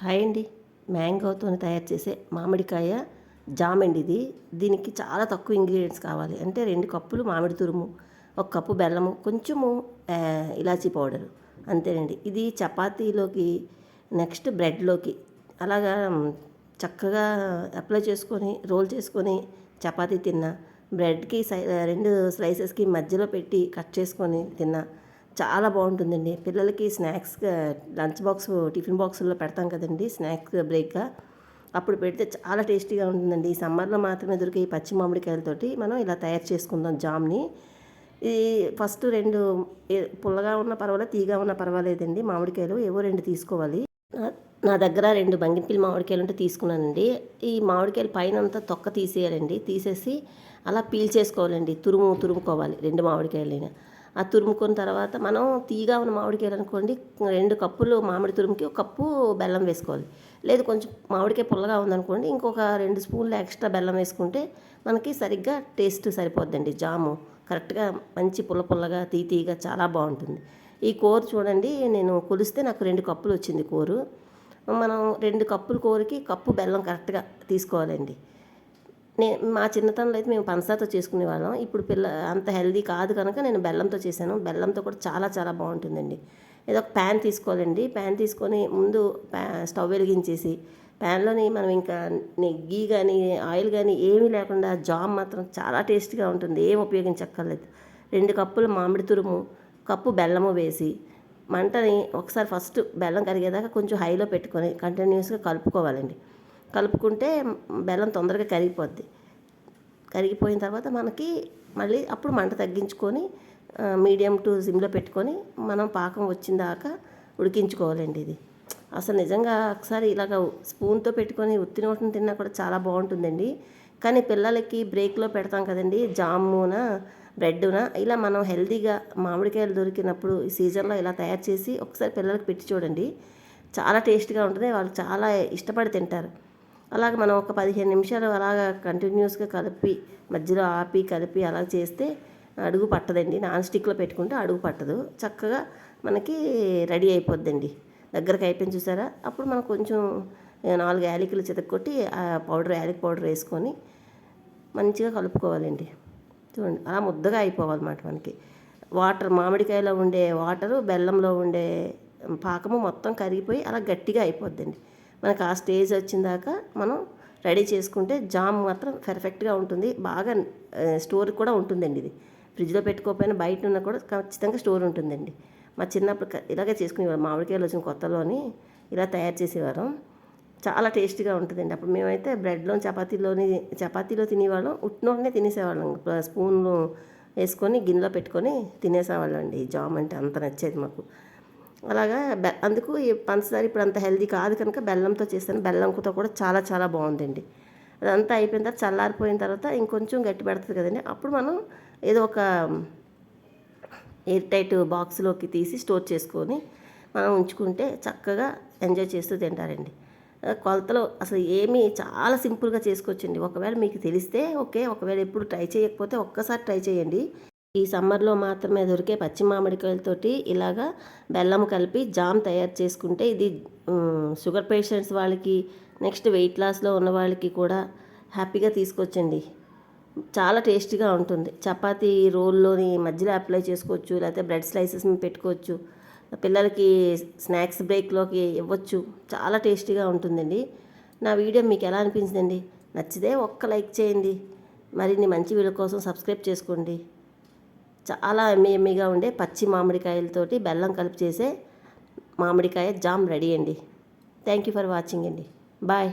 Hi అండి. మ్యాంగోతో తయారు చేసే మామిడికాయ జామ్ అండి ఇది. దీనికి చాలా తక్కువ ఇంగ్రీడియంట్స్ కావాలి. అంటే 2 కప్పులు మామిడి తురుము, 1 కప్పు బెల్లము, కొంచెము ఇలాచీ పౌడరు, అంతేనండి. ఇది చపాతీలోకి, నెక్స్ట్ బ్రెడ్లోకి అలాగా చక్కగా అప్లై చేసుకొని రోల్ చేసుకొని చపాతీ తిన్నా, బ్రెడ్కి 2 స్లైసెస్కి మధ్యలో పెట్టి కట్ చేసుకొని తిన్నా చాలా బాగుంటుందండి. పిల్లలకి స్నాక్స్గా లంచ్ బాక్స్, టిఫిన్ బాక్సుల్లో పెడతాం కదండి స్నాక్స్ బ్రేక్గా, అప్పుడు పెడితే చాలా టేస్టీగా ఉంటుందండి. ఈ సమ్మర్లో మాత్రమే దొరికే ఈ పచ్చి మామిడికాయలతోటి మనం ఇలా తయారు చేసుకుందాం జామ్ని. ఇది ఫస్ట్ 2 పుల్లగా ఉన్న పర్వాలేదు, తీగా ఉన్న పర్వాలేదండి. మామిడికాయలు ఏవో 2 తీసుకోవాలి. నా దగ్గర 2 బంగినపల్లి మామిడికాయలు ఉంటే తీసుకున్నానండి. ఈ మామిడికాయలు పైన అంతా తొక్క తీసేయాలండి. తీసేసి అలా పీల్ చేసుకోవాలండి. తురుముకోవాలి 2 మామిడికాయలైనా. ఆ తురుముకున్న తర్వాత మనం తీగా ఉన్న మామిడికాయలు అనుకోండి, 2 కప్పులు మామిడి తురుముకి 1 కప్పు బెల్లం వేసుకోవాలి. లేదు కొంచెం మామిడికాయ పుల్లగా ఉందనుకోండి, ఇంకొక 2 స్పూన్లు ఎక్స్ట్రా బెల్లం వేసుకుంటే మనకి సరిగ్గా టేస్ట్ సరిపోద్దండి. జాము కరెక్ట్గా మంచి పుల్లగా తీగా చాలా బాగుంటుంది. ఈ కూర చూడండి, నేను కొలిస్తే నాకు 2 కప్పులు వచ్చింది కూర. మనం 2 కప్పుల కూరకి కప్పు బెల్లం కరెక్ట్గా తీసుకోవాలండి. మా చిన్నతనంలో అయితే మేము పంచదారతో చేసుకునేవాళ్ళం. ఇప్పుడు అంత హెల్దీ కాదు కనుక నేను బెల్లంతో చేశాను. బెల్లంతో కూడా చాలా చాలా బాగుంటుందండి. ఏదో ఒక ప్యాన్ తీసుకోవాలండి. ప్యాన్ తీసుకొని ముందు స్టవ్ వెలిగించేసి ప్యాన్లోని మనం ఇంకా గీ కానీ ఆయిల్ కానీ ఏమీ లేకుండా జామ్ మాత్రం చాలా టేస్ట్గా ఉంటుంది. ఏం ఉపయోగించక్కర్లేదు. 2 కప్పులు మామిడి తురుము, కప్పు బెల్లము వేసి మంటని ఒకసారి ఫస్ట్ బెల్లం కరిగేదాకా కొంచెం హైలో పెట్టుకొని కంటిన్యూస్గా కలుపుకోవాలండి. కలుపుకుంటే బెల్లం తొందరగా కరిగిపోయిన తర్వాత మనకి మళ్ళీ అప్పుడు మంట తగ్గించుకొని మీడియం టు సిమ్లో పెట్టుకొని మనం పాకం వచ్చిన దాకా ఉడికించుకోవాలండి. ఇది అసలు నిజంగా ఒకసారి ఇలాగ స్పూన్తో పెట్టుకొని ఉత్తి నోటిని తిన్నా కూడా చాలా బాగుంటుందండి. కానీ పిల్లలకి బ్రేక్లో పెడతాం కదండి, జామున బ్రెడ్డున ఇలా మనం హెల్తీగా మామిడికాయలు దొరికినప్పుడు ఈ సీజన్లో ఇలా తయారు చేసి ఒకసారి పిల్లలకి పెట్టి చూడండి. చాలా టేస్ట్గా ఉంటుంది. వాళ్ళు చాలా ఇష్టపడి తింటారు. అలాగే మనం ఒక 15 నిమిషాలు అలాగా కంటిన్యూస్గా కలిపి మధ్యలో ఆపి కలిపి అలా చేస్తే అడుగు పట్టదండి. నాన్ స్టిక్లో పెట్టుకుంటే అడుగు పట్టదు. చక్కగా మనకి రెడీ అయిపోద్దండి. దగ్గరకు అయిపోయింది చూసారా. అప్పుడు మనం కొంచెం 4 యాలకులు చితక్కొట్టి ఆ యాలక్ పౌడర్ వేసుకొని మంచిగా కలుపుకోవాలండి. చూడండి అలా ముద్దగా అయిపోవాలన్నమాట. మనకి మామిడికాయలో ఉండే వాటరు, బెల్లంలో ఉండే పాకము మొత్తం కరిగిపోయి అలా గట్టిగా అయిపోద్దండి. మనకు ఆ స్టేజ్ వచ్చిందాక మనం రెడీ చేసుకుంటే జామ్ మాత్రం పర్ఫెక్ట్గా ఉంటుంది. బాగా స్టోర్ కూడా ఉంటుందండి. ఇది ఫ్రిడ్జ్లో పెట్టుకోకపోయినా బయట ఉన్న కూడా ఖచ్చితంగా స్టోర్ ఉంటుందండి. మా చిన్నప్పుడు ఇలాగే చేసుకునేవారు. మామిడికాయలు వచ్చిన కొత్తలోని ఇలా తయారు చేసేవారు. చాలా టేస్టీగా ఉంటుందండి. అప్పుడు మేమైతే బ్రెడ్లో చపాతీలో తినేవాళ్ళం. ఉట్టినోటనే తినేసేవాళ్ళం. స్పూన్లు వేసుకొని గిన్నెలో పెట్టుకొని తినేసేవాళ్ళం అండి. జామ్ అంటే అంత నచ్చేది మాకు. అలాగా అందుకు ఈ పంచదార ఇప్పుడు అంత హెల్దీ కాదు కనుక బెల్లంతో చేస్తాను. బెల్లంతో కూడా చాలా చాలా బాగుందండి. అదంతా అయిపోయిన తర్వాత చల్లారిపోయిన తర్వాత ఇంకొంచెం గట్టి పెడుతుంది కదండి. అప్పుడు మనం ఏదో ఒక ఎయిర్ టైట్ బాక్స్లోకి తీసి స్టోర్ చేసుకొని మనం ఉంచుకుంటే చక్కగా ఎంజాయ్ చేస్తూ తింటారండి. కొలతలో అసలు ఏమీ చాలా సింపుల్గా చేసుకోవచ్చండి. ఒకవేళ మీకు తెలిస్తే ఓకే, ఒకవేళ ఎప్పుడు ట్రై చేయకపోతే ఒక్కసారి ట్రై చేయండి. ఈ సమ్మర్లో మాత్రమే దొరికే పచ్చి మామిడికాయలతోటి ఇలాగా బెల్లం కలిపి జామ్ తయారు చేసుకుంటే ఇది షుగర్ పేషెంట్స్ వాళ్ళకి, నెక్స్ట్ వెయిట్ లాస్లో ఉన్న వాళ్ళకి కూడా హ్యాపీగా తీసుకొచ్చండి. చాలా టేస్టీగా ఉంటుంది. చపాతీ రోల్లోని మధ్యలో అప్లై చేసుకోవచ్చు, లేకపోతే బ్రెడ్ స్లైసెస్ పెట్టుకోవచ్చు. పిల్లలకి స్నాక్స్ బ్రేక్లోకి ఇవ్వచ్చు. చాలా టేస్టీగా ఉంటుందండి. నా వీడియో మీకు ఎలా అనిపించిందండి? నచ్చితే ఒక్క లైక్ చేయండి. మరిన్ని మంచి వీడియో కోసం సబ్స్క్రైబ్ చేసుకోండి. చాలా ఎమ్మీగా ఉండే పచ్చి మామిడికాయలతోటి బెల్లం కలిపి చేసే మామిడికాయ జామ్ రెడీ అండి. థ్యాంక్ యూ ఫర్ వాచింగ్ అండి. బాయ్.